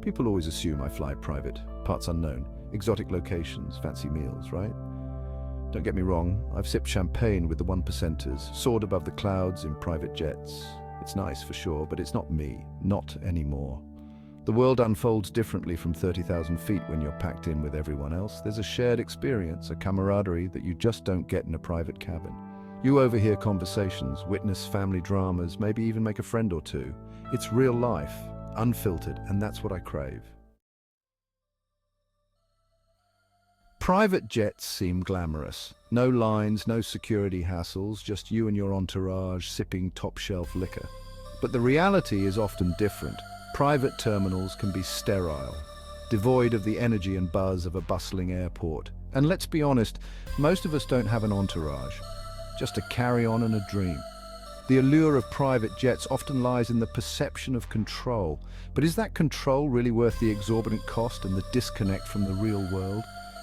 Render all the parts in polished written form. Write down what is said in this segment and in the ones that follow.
People always assume I fly private, parts unknown, exotic locations, fancy meals, right? Don't get me wrong, I've sipped champagne with the one percenters, soared above the clouds in private jets. It's nice for sure, but it's not me, not anymore. The world unfolds differently from 30,000 feet when you're packed in with everyone else. There's a shared experience, a camaraderie that you just don't get in a private cabin. You overhear conversations, witness family dramas, maybe even make a friend or two. It's real life, unfiltered, and that's what I crave. Private jets seem glamorous. No lines, no security hassles, just you and your entourage sipping top-shelf liquor. But the reality is often different. Private terminals can be sterile, devoid of the energy and buzz of a bustling airport. And let's be honest, most of us don't have an entourage, just a carry-on and a dream. The allure of private jets often lies in the perception of control. But is that control really worth the exorbitant cost and the disconnect from the real world?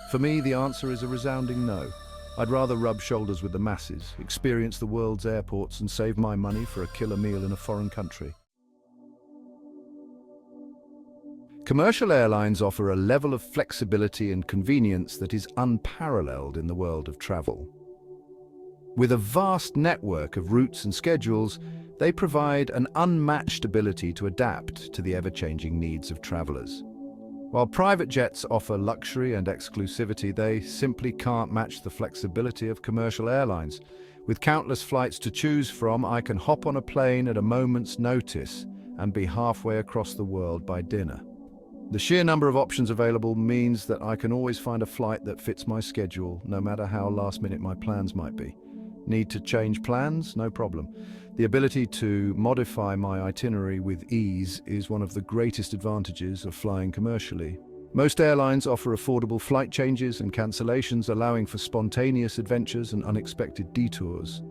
For me, the answer is a resounding no. I'd rather rub shoulders with the masses, experience the world's airports, and save my money for a killer meal in a foreign country. Commercial airlines offer a level of flexibility and convenience that is unparalleled in the world of travel. With a vast network of routes and schedules, they provide an unmatched ability to adapt to the ever-changing needs of travelers. While private jets offer luxury and exclusivity, they simply can't match the flexibility of commercial airlines. With countless flights to choose from, I can hop on a plane at a moment's notice and be halfway across the world by dinner. The sheer number of options available means that I can always find a flight that fits my schedule, no matter how last-minute my plans might be. Need to change plans? No problem. The ability to modify my itinerary with ease is one of the greatest advantages of flying commercially. Most airlines offer affordable flight changes and cancellations, allowing for spontaneous adventures and unexpected detours.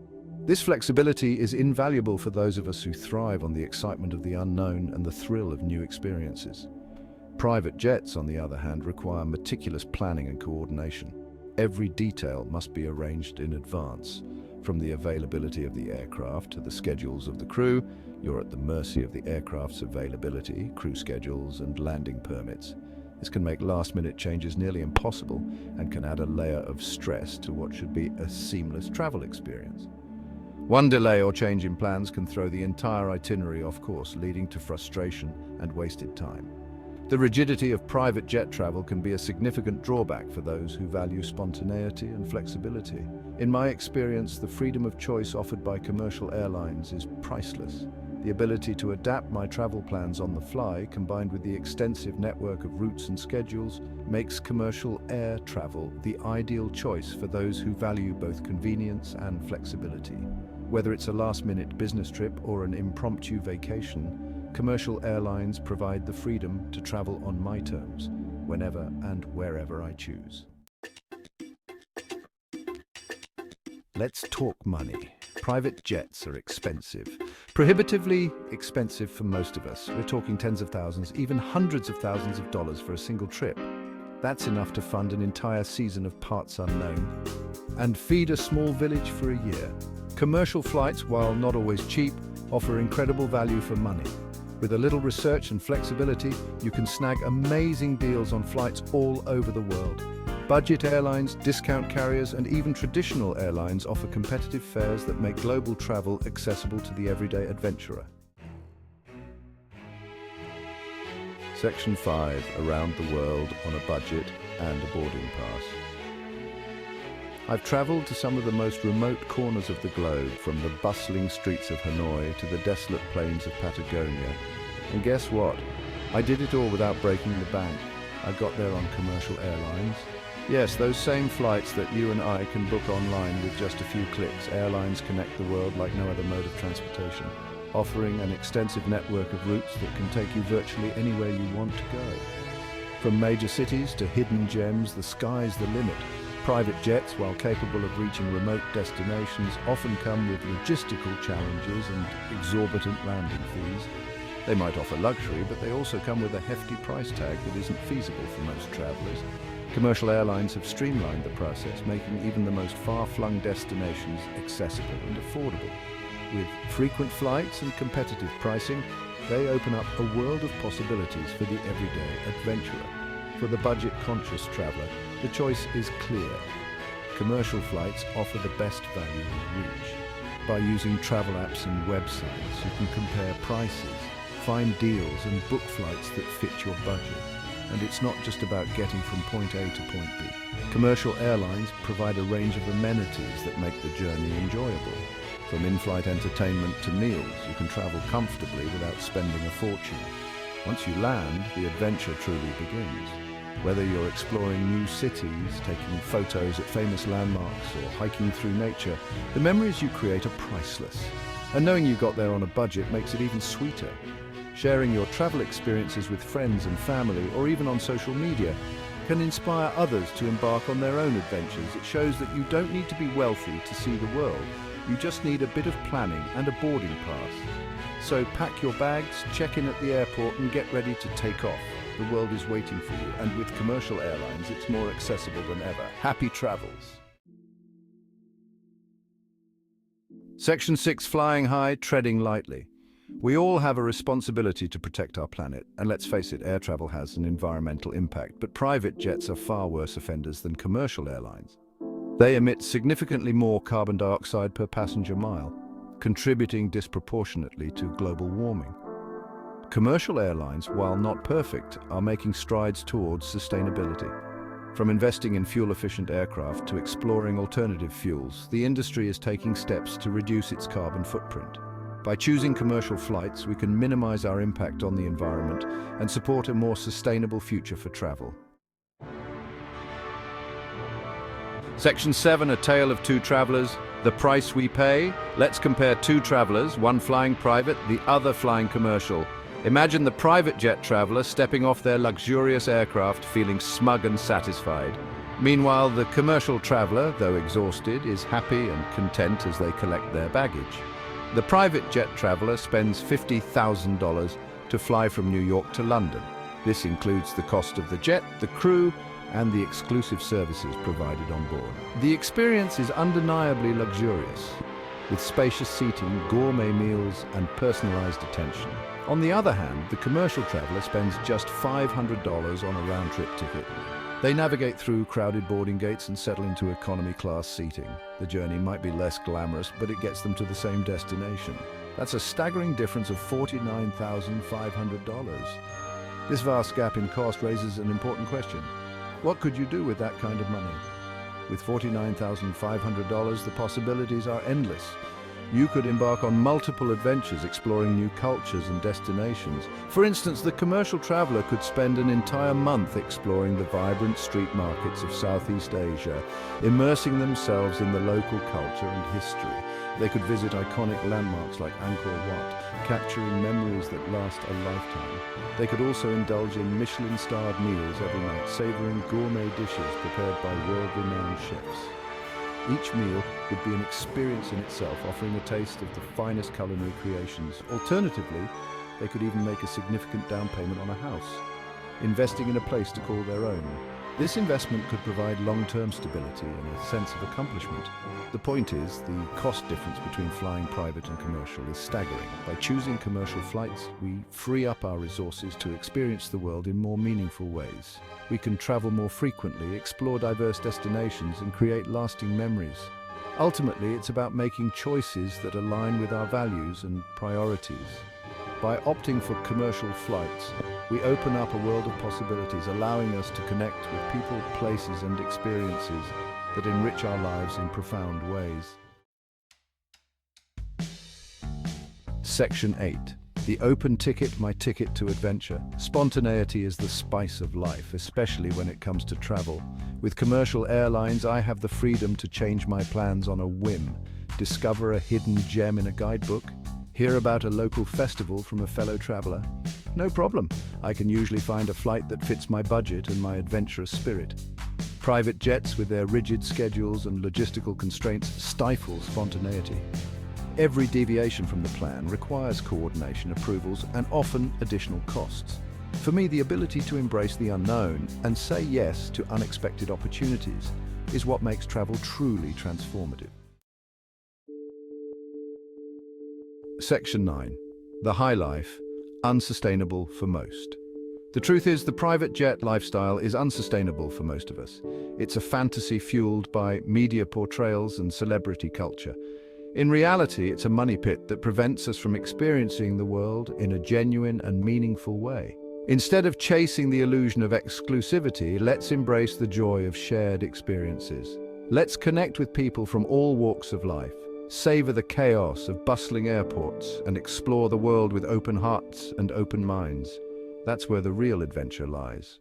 This flexibility is invaluable for those of us who thrive on the excitement of the unknown and the thrill of new experiences. Private jets, on the other hand, require meticulous planning and coordination. Every detail must be arranged in advance. From the availability of the aircraft to the schedules of the crew, you're at the mercy of the aircraft's availability, crew schedules, and landing permits. This can make last-minute changes nearly impossible and can add a layer of stress to what should be a seamless travel experience. One delay or change in plans can throw the entire itinerary off course, leading to frustration and wasted time. The rigidity of private jet travel can be a significant drawback for those who value spontaneity and flexibility. In my experience, the freedom of choice offered by commercial airlines is priceless. The ability to adapt my travel plans on the fly, combined with the extensive network of routes and schedules, makes commercial air travel the ideal choice for those who value both convenience and flexibility. Whether it's a last-minute business trip or an impromptu vacation, commercial airlines provide the freedom to travel on my terms, whenever and wherever I choose. Let's talk money. Private jets are expensive. Prohibitively expensive for most of us. We're talking tens of thousands, even hundreds of thousands of dollars for a single trip. That's enough to fund an entire season of parts unknown and feed a small village for a year. Commercial flights, while not always cheap, offer incredible value for money. With a little research and flexibility, you can snag amazing deals on flights all over the world. Budget airlines, discount carriers, and even traditional airlines offer competitive fares that make global travel accessible to the everyday adventurer. Section 5. Around the world on a budget and a boarding pass. I've traveled to some of the most remote corners of the globe, from the bustling streets of Hanoi to the desolate plains of Patagonia. And guess what? I did it all without breaking the bank. I got there on commercial airlines. Yes, those same flights that you and I can book online with just a few clicks. Airlines connect the world like no other mode of transportation, offering an extensive network of routes that can take you virtually anywhere you want to go. From major cities to hidden gems, the sky's the limit. Private jets, while capable of reaching remote destinations, often come with logistical challenges and exorbitant landing fees. They might offer luxury, but they also come with a hefty price tag that isn't feasible for most travelers. Commercial airlines have streamlined the process, making even the most far-flung destinations accessible and affordable. With frequent flights and competitive pricing, They open up a world of possibilities for the everyday adventurer. For the budget-conscious traveler, the choice is clear. Commercial flights offer the best value and reach. By using travel apps and websites, you can compare prices, find deals and book flights that fit your budget. And it's not just about getting from point A to point B. Commercial airlines provide a range of amenities that make the journey enjoyable. From in-flight entertainment to meals, you can travel comfortably without spending a fortune. Once you land, the adventure truly begins. Whether you're exploring new cities, taking photos at famous landmarks, or hiking through nature, the memories you create are priceless. And knowing you got there on a budget makes it even sweeter. Sharing your travel experiences with friends and family, or even on social media, can inspire others to embark on their own adventures. It shows that you don't need to be wealthy to see the world. You just need a bit of planning and a boarding pass. So pack your bags, check in at the airport and get ready to take off. The world is waiting for you, and with commercial airlines, it's more accessible than ever. Happy travels. Section 6, flying high, treading lightly. We all have a responsibility to protect our planet, and let's face it, air travel has an environmental impact, but private jets are far worse offenders than commercial airlines. They emit significantly more carbon dioxide per passenger mile, contributing disproportionately to global warming. Commercial airlines, while not perfect, are making strides towards sustainability. From investing in fuel-efficient aircraft to exploring alternative fuels, the industry is taking steps to reduce its carbon footprint. By choosing commercial flights, we can minimize our impact on the environment and support a more sustainable future for travel. Section 7, a tale of two travelers. The price we pay. Let's compare two travelers, one flying private, the other flying commercial. Imagine the private jet traveler stepping off their luxurious aircraft, feeling smug and satisfied. Meanwhile, the commercial traveler, though exhausted, is happy and content as they collect their baggage. The private jet traveler spends $50,000 to fly from New York to London. This includes the cost of the jet, the crew, and the exclusive services provided on board. The experience is undeniably luxurious, with spacious seating, gourmet meals, and personalized attention. On the other hand, the commercial traveler spends just $500 on a round-trip ticket. They navigate through crowded boarding gates and settle into economy-class seating. The journey might be less glamorous, but it gets them to the same destination. That's a staggering difference of $49,500. This vast gap in cost raises an important question. What could you do with that kind of money? With $49,500, the possibilities are endless. You could embark on multiple adventures exploring new cultures and destinations. For instance, the commercial traveler could spend an entire month exploring the vibrant street markets of Southeast Asia, immersing themselves in the local culture and history. They could visit iconic landmarks like Angkor Wat, capturing memories that last a lifetime. They could also indulge in Michelin-starred meals every night, savoring gourmet dishes prepared by world-renowned chefs. Each meal would be an experience in itself, offering a taste of the finest culinary creations. Alternatively, they could even make a significant down payment on a house, investing in a place to call their own. This investment could provide long-term stability and a sense of accomplishment. The point is, the cost difference between flying private and commercial is staggering. By choosing commercial flights, we free up our resources to experience the world in more meaningful ways. We can travel more frequently, explore diverse destinations, and create lasting memories. Ultimately, it's about making choices that align with our values and priorities. By opting for commercial flights, we open up a world of possibilities, allowing us to connect with people, places, and experiences that enrich our lives in profound ways. Section 8. The open ticket, my ticket to adventure. Spontaneity is the spice of life, especially when it comes to travel. With commercial airlines, I have the freedom to change my plans on a whim, discover a hidden gem in a guidebook, hear about a local festival from a fellow traveler. No problem. I can usually find a flight that fits my budget and my adventurous spirit. Private jets, with their rigid schedules and logistical constraints, stifle spontaneity. Every deviation from the plan requires coordination, approvals, and often additional costs. For me, the ability to embrace the unknown and say yes to unexpected opportunities is what makes travel truly transformative. Section 9. The high life. unsustainable for most. The truth is, the private jet lifestyle is unsustainable for most of us. It's a fantasy fueled by media portrayals and celebrity culture. In reality, it's a money pit that prevents us from experiencing the world in a genuine and meaningful way. Instead of chasing the illusion of exclusivity, let's embrace the joy of shared experiences. Let's connect with people from all walks of life, savor the chaos of bustling airports, and explore the world with open hearts and open minds. That's where the real adventure lies.